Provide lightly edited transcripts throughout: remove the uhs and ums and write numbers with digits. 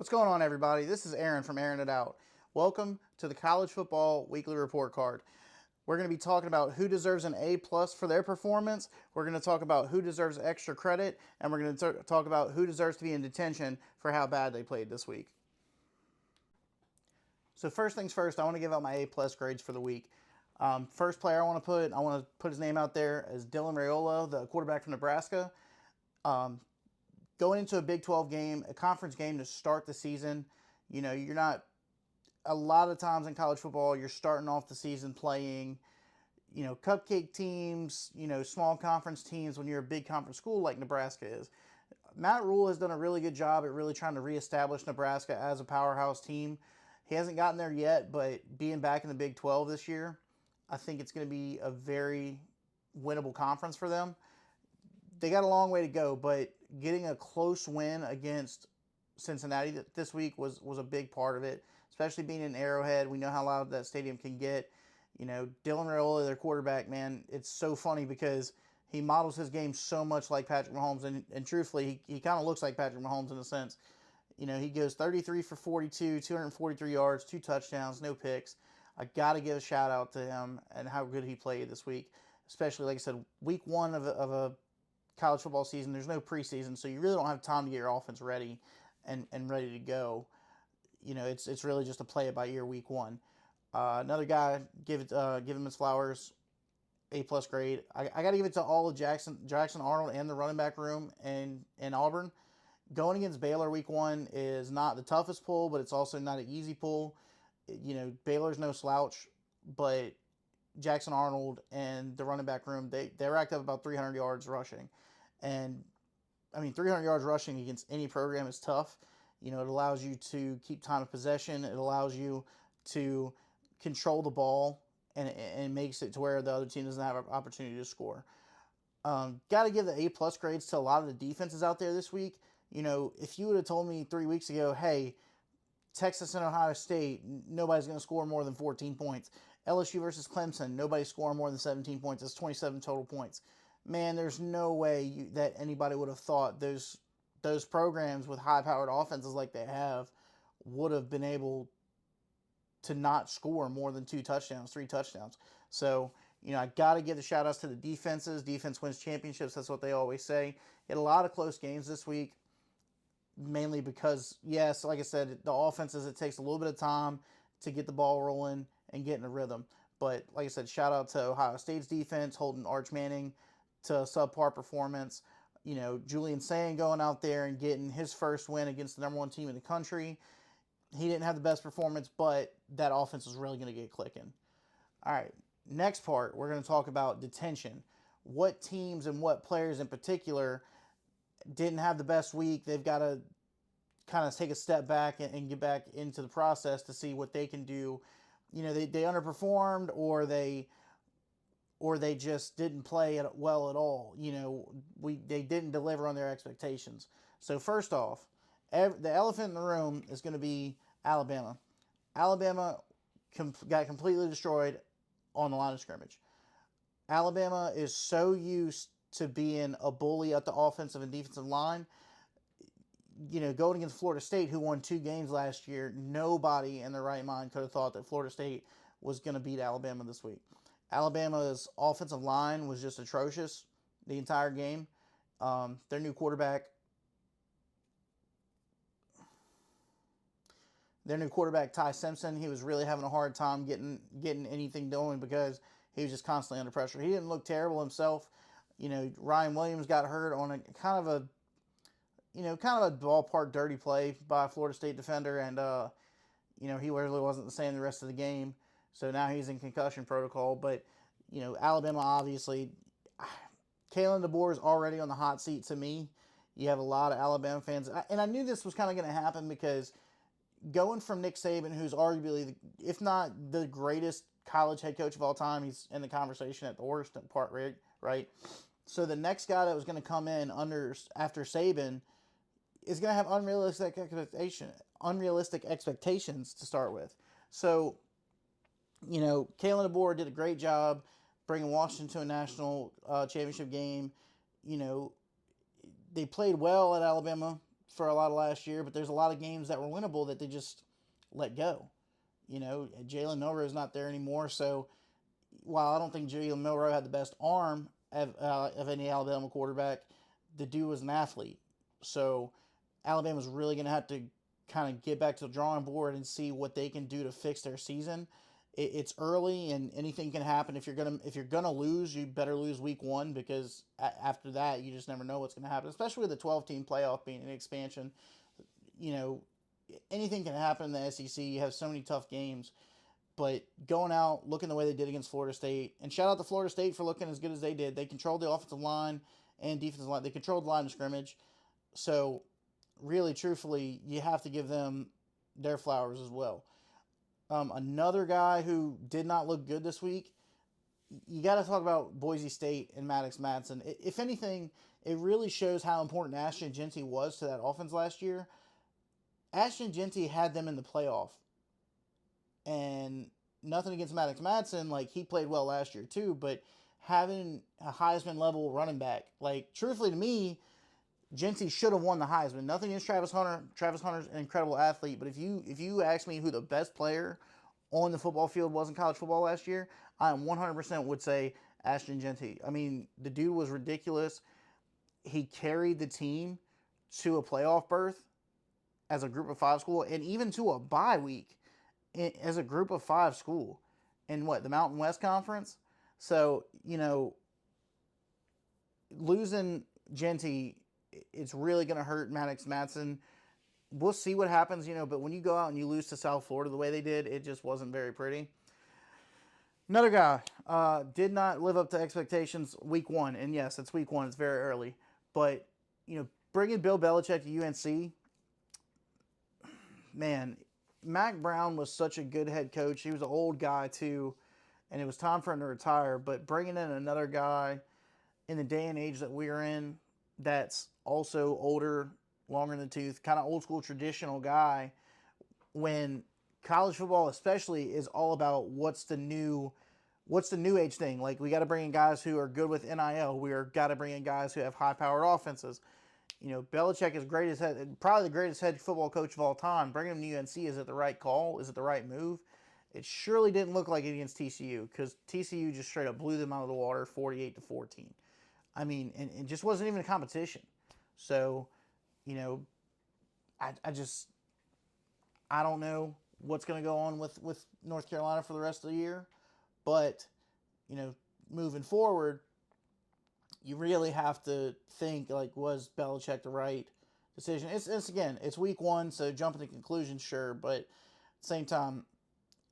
What's going on, everybody? This is Aaron from Aaron It Out. Welcome to the College Football Weekly Report Card. We're going to be talking about who deserves an A plus for their performance. We're going to talk about who deserves extra credit, and we're going to talk about who deserves to be in detention for how bad they played this week. So first things first, I want to give out my A plus grades for the week. First player I want to put his name out there as Dylan Raiola, the quarterback from Nebraska. Going into a Big 12 game, a conference game to start the season, you're not, a lot of times in college football, you're starting off the season playing, cupcake teams, small conference teams when you're a big conference school like Nebraska is. Matt Rule has done a really good job at really trying to reestablish Nebraska as a powerhouse team. He hasn't gotten there yet, but being back in the Big 12 this year, I think it's going to be a very winnable conference for them. They got a long way to go, but getting a close win against Cincinnati this week was a big part of it, especially being in Arrowhead. We know how loud that stadium can get. Dylan Raiola, their quarterback, man, it's so funny because he models his game so much like Patrick Mahomes, and truthfully, he kind of looks like Patrick Mahomes in a sense. He goes 33 for 42, 243 yards, 2 touchdowns, no picks. I got to give a shout out to him and how good he played this week, especially, like I said, week one of a college football season. There's no preseason, so you really don't have time to get your offense ready and ready to go. It's really just a play it by ear week one. Another guy, give him his flowers, A plus grade. I got to give it to all of Jackson Arnold and the running back room in Auburn. Going against Baylor week one is not the toughest pull, but it's also not an easy pull. Baylor's no slouch, but Jackson Arnold and the running back room, they racked up about 300 yards rushing. And, 300 yards rushing against any program is tough. It allows you to keep time of possession. It allows you to control the ball, and it makes it to where the other team doesn't have an opportunity to score. Got to give the A-plus grades to a lot of the defenses out there this week. If you would have told me 3 weeks ago, hey, Texas and Ohio State, nobody's going to score more than 14 points. LSU versus Clemson, nobody's scoring more than 17 points. It's 27 total points. Man, there's no way that anybody would have thought those programs with high-powered offenses like they have would have been able to not score more than 2 touchdowns, 3 touchdowns. So, I got to give the shout-outs to the defenses. Defense wins championships. That's what they always say. Had a lot of close games this week, mainly because, yes, like I said, the offenses, it takes a little bit of time to get the ball rolling and get in a rhythm. But like I said, shout out to Ohio State's defense, holding Arch Manning to subpar performance. Julian Sayin going out there and getting his first win against the number one team in the country. He didn't have the best performance, but that offense was really going to get clicking. All right, next part, we're going to talk about detention. What teams and what players in particular didn't have the best week? They've got to kind of take a step back and get back into the process to see what they can do. They underperformed, or they just didn't play well at all. They didn't deliver on their expectations. So first off, the elephant in the room is going to be Alabama. Alabama got completely destroyed on the line of scrimmage. Alabama is so used to being a bully at the offensive and defensive line. Going against Florida State, who won 2 games last year, nobody in their right mind could have thought that Florida State was going to beat Alabama this week. Alabama's offensive line was just atrocious the entire game. Their new quarterback, Ty Simpson, he was really having a hard time getting anything going because he was just constantly under pressure. He didn't look terrible himself. Ryan Williams got hurt on a kind of a ballpark dirty play by a Florida State defender, and he really wasn't the same the rest of the game. So now he's in concussion protocol. But Alabama, obviously, Kalen DeBoer is already on the hot seat to me. You have a lot of Alabama fans, and I knew this was kind of going to happen because going from Nick Saban, who's arguably, if not the greatest college head coach of all time, he's in the conversation at the worst part, right? So the next guy that was going to come in after Saban is going to have unrealistic expectations to start with. So, Kalen DeBoer did a great job bringing Washington to a national championship game. They played well at Alabama for a lot of last year, but there's a lot of games that were winnable that they just let go. Jalen Milroe is not there anymore, so while I don't think Jalen Milroe had the best arm of any Alabama quarterback, the dude was an athlete. So Alabama's really going to have to kind of get back to the drawing board and see what they can do to fix their season. It's early and anything can happen. If you're gonna lose, you better lose week one, because after that you just never know what's going to happen. Especially with the 12-team playoff being an expansion, you know anything can happen in the SEC. You have so many tough games. But going out, looking the way they did against Florida State, and shout out to Florida State for looking as good as they did. They controlled the offensive line and defensive line. They controlled the line of scrimmage. So, really, truthfully, you have to give them their flowers as well. Another guy who did not look good this week, you got to talk about Boise State and Maddox Madsen. If anything, it really shows how important Ashton Jeanty was to that offense last year. Ashton Jeanty had them in the playoff. And nothing against Maddox Madsen, like, he played well last year too, but having a Heisman level running back, like, truthfully to me, Jeanty should have won the Heisman. Nothing against Travis Hunter. Travis Hunter's an incredible athlete, but if you ask me who the best player on the football field was in college football last year, I 100% would say Ashton Jeanty. I mean, the dude was ridiculous. He carried the team to a playoff berth as a group of five school, and even to a bye week as a group of five school in the Mountain West Conference. So, losing Jeanty, it's really going to hurt Maddox Madsen. We'll see what happens, but when you go out and you lose to South Florida the way they did, it just wasn't very pretty. Another guy did not live up to expectations week one. And yes, it's week one. It's very early. But, bringing Bill Belichick to UNC, man, Mac Brown was such a good head coach. He was an old guy too, and it was time for him to retire. But bringing in another guy in the day and age that we're in, that's also older, longer in the tooth, kind of old school traditional guy, when college football especially is all about what's the new age thing. Like, we got to bring in guys who are good with NIL. We got to bring in guys who have high powered offenses. Belichick is probably the greatest head football coach of all time. Bringing him to UNC, is it the right call? Is it the right move? It surely didn't look like it against TCU, because TCU just straight up blew them out of the water, 48-14. I mean, and it just wasn't even a competition. So, I don't know what's going to go on with North Carolina for the rest of the year, but moving forward, you really have to think, like, was Belichick the right decision? It's week one, so jumping to conclusions, sure, but at the same time,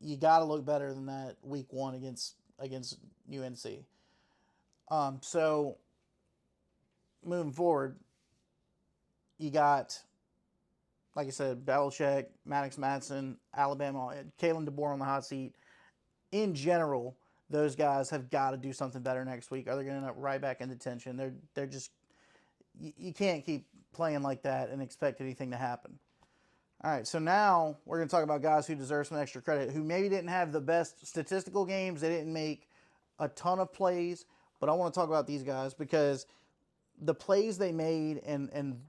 you got to look better than that week one against UNC. So moving forward, you got, like I said, Belichick, Maddox Madsen, Alabama, Kalen DeBoer on the hot seat. In general, those guys have got to do something better next week, or they're going to end up right back in detention. They're just, you can't keep playing like that and expect anything to happen. All right, so now we're going to talk about guys who deserve some extra credit, who maybe didn't have the best statistical games. They didn't make a ton of plays, but I want to talk about these guys because the plays they made and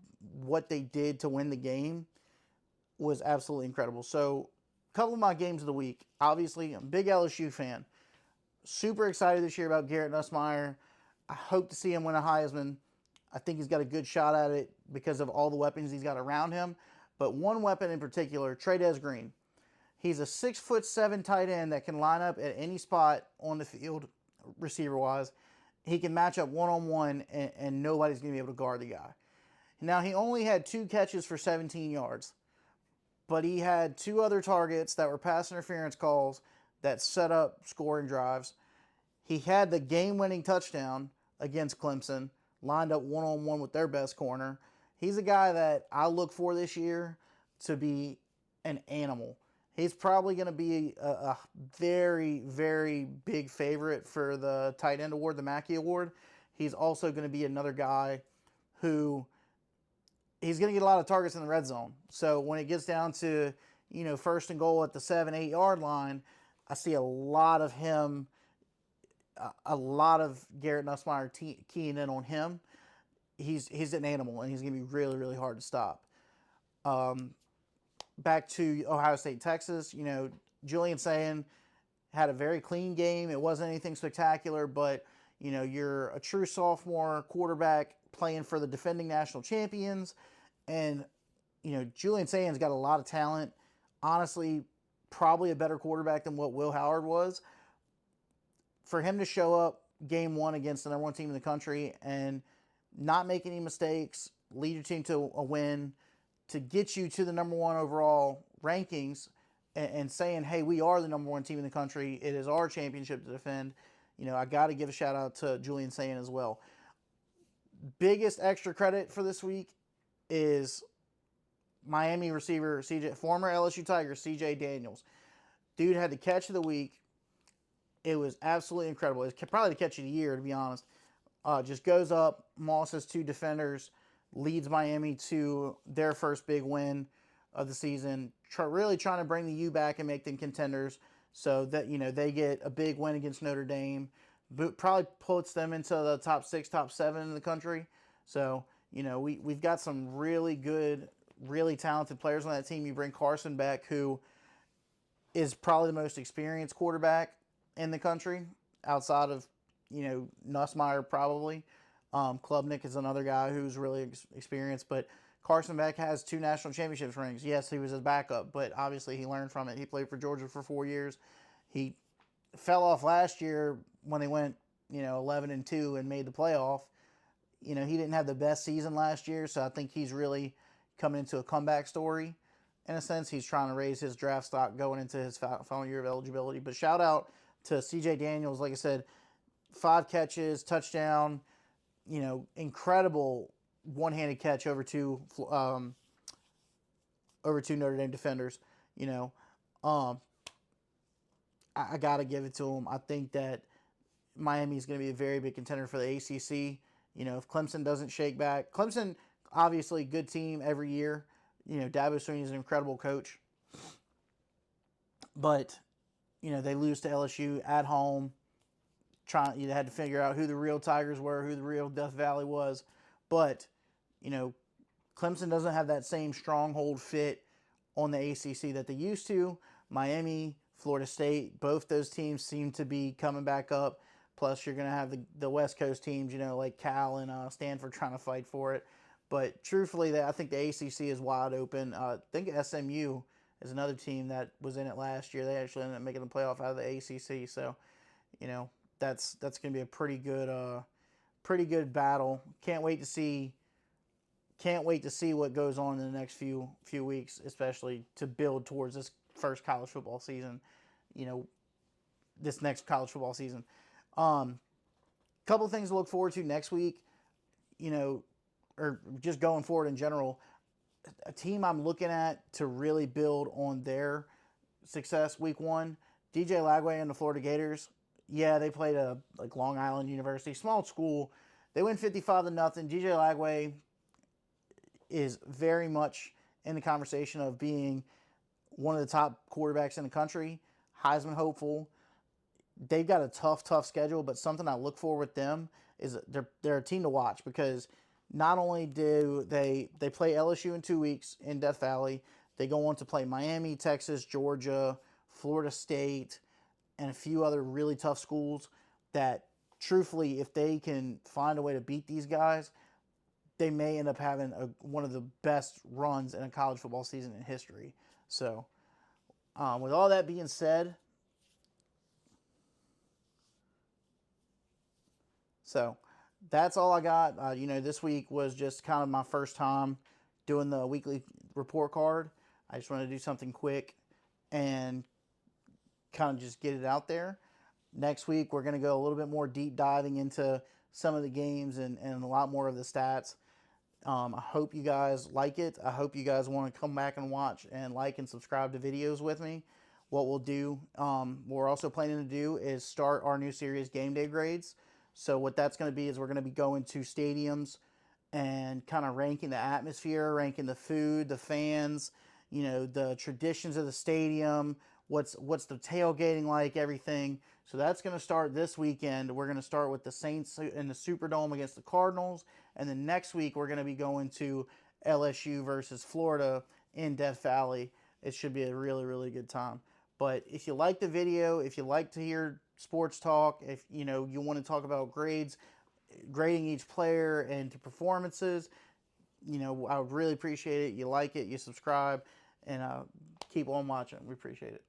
what they did to win the game was absolutely incredible. So, a couple of my games of the week. Obviously, I'm a big LSU fan. Super excited this year about Garrett Nussmeier. I hope to see him win a Heisman. I think he's got a good shot at it because of all the weapons he's got around him. But one weapon in particular, Trey Green. He's a 6'7" tight end that can line up at any spot on the field, receiver-wise. He can match up one-on-one, and nobody's going to be able to guard the guy. Now, he only had 2 catches for 17 yards. But he had 2 other targets that were pass interference calls that set up scoring drives. He had the game-winning touchdown against Clemson, lined up one-on-one with their best corner. He's a guy that I look for this year to be an animal. He's probably going to be a very, very big favorite for the tight end award, the Mackey Award. He's also going to be another guy who he's going to get a lot of targets in the red zone. So when it gets down to, first and goal at the 7-8 yard line, I see a lot of him, a lot of Garrett Nussmeier keying in on him. He's an animal, and he's going to be really, really hard to stop. Back to Ohio State, Texas, Julian Sayin had a very clean game. It wasn't anything spectacular, but you're a true sophomore quarterback playing for the defending national champions, and Julian Sayin's got a lot of talent. Honestly, probably a better quarterback than what Will Howard was. For him to show up game one against the number one team in the country and not make any mistakes, lead your team to a win, to get you to the number one overall rankings, and saying, hey, we are the number one team in the country. It is our championship to defend. I got to give a shout out to Julian Sayin as well. Biggest extra credit for this week is Miami receiver former LSU Tiger CJ Daniels. Dude had the catch of the week. It was absolutely incredible. It's probably the catch of the year, to be honest. Just goes up, mosses two defenders, leads Miami to their first big win of the season. Really trying to bring the U back and make them contenders, so that they get a big win against Notre Dame. Probably puts them into the top 6, top 7 in the country. So we've got some really good, really talented players on that team. You bring Carson back, who is probably the most experienced quarterback in the country outside of Nussmeier probably. Klubnik is another guy who's really experienced, but Carson Beck has 2 national championship rings. Yes, he was his backup, but obviously he learned from it. He played for Georgia for 4 years. He fell off last year when they went 11-2 and made the playoff. He didn't have the best season last year, so I think he's really coming into a comeback story. In a sense, he's trying to raise his draft stock going into his final year of eligibility. But shout out to CJ Daniels. Like I said, 5 catches, touchdown, incredible one-handed catch over two Notre Dame defenders. I gotta give it to him. I think that Miami is going to be a very big contender for the ACC. If Clemson doesn't shake back, Clemson obviously good team every year. Dabo Swinney is an incredible coach, but they lose to LSU at home. You had to figure out who the real Tigers were, who the real Death Valley was. But, Clemson doesn't have that same stronghold fit on the ACC that they used to. Miami, Florida State, both those teams seem to be coming back up. Plus, you're going to have the West Coast teams, like Cal and Stanford trying to fight for it. But truthfully, I think the ACC is wide open. I think SMU is another team that was in it last year. They actually ended up making the playoff out of the ACC. So, that's going to be a pretty good battle. Can't wait to see what goes on in the next few weeks, especially to build towards this first college football season. This next college football season. Couple things to look forward to next week. Or just going forward in general. A team I'm looking at to really build on their success week 1. DJ Lagway and the Florida Gators. Yeah, they played Long Island University, small school. They win 55-0. DJ Lagway is very much in the conversation of being one of the top quarterbacks in the country. Heisman hopeful. They've got a tough schedule, but something I look for with them is they're a team to watch, because not only do they play LSU in 2 weeks in Death Valley, they go on to play Miami, Texas, Georgia, Florida State, and a few other really tough schools that, truthfully, if they can find a way to beat these guys, they may end up having one of the best runs in a college football season in history. So, with all that being said, that's all I got. This week was just kind of my first time doing the weekly report card. I just wanted to do something quick and kind of just get it out there. Next week, we're going to go a little bit more deep diving into some of the games and a lot more of the stats. I hope you guys like it. I hope you guys want to come back and watch and like and subscribe to videos with me. What we'll do, what we're also planning to do is start our new series, Game Day Grades. So what that's going to be is we're going to be going to stadiums and kind of ranking the atmosphere, ranking the food, the fans, the traditions of the stadium, what's the tailgating like, everything. So that's going to start this weekend. We're going to start with the Saints in the Superdome against the Cardinals. And then next week we're going to be going to LSU versus Florida in Death Valley. It should be a really, really good time. But if you like the video, if you like to hear sports talk, if you know you want to talk about grades, grading each player and to performances, you know, I would really appreciate it. You like it, you subscribe, and keep on watching. We appreciate it.